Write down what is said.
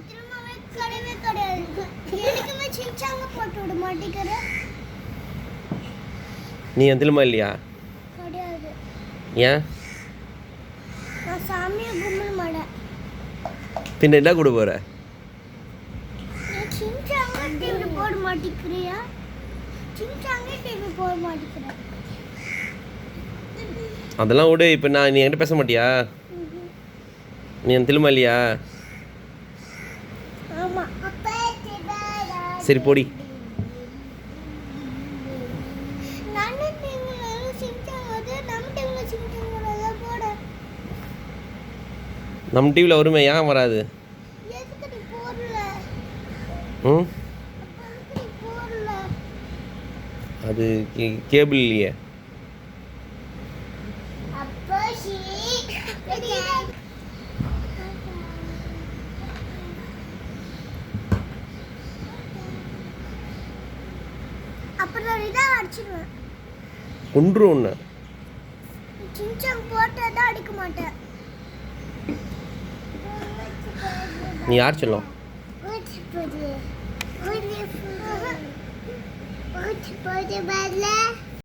திரும்பவே கிடையவே கிடையாது. எனக்குமே சின்சாங்க போட்டு விட மாட்டேங்கிற. நீ எந்திலுமா இல்லையா? கிடையாது. ஏன்? நான் சாமியை கும்பிட மாட்டேன். பின்ன என்ன கூட போற? சின்சாங்க டிவி போட மாட்டேங்கிறியா? சின்சாங்க டிவி போட மாட்டேங்கிற. அதெல்லாம் விடு. இப்போ நீ என்கிட்ட பேச மாட்டியா? நீ எந்திலுமா இல்லையா? ஆமா. சரி போடி. நம்ம டிவியில் வருமே, ஏன் வராது? ம், அது கேபிள் இல்லையே. அப்புறம் இதான் அடிச்சிடுவேன். ஒன்று ஒன்று சின்சாங் போட்டதான் அடிக்க மாட்டேன். நீ யார் சொல்லும்? போது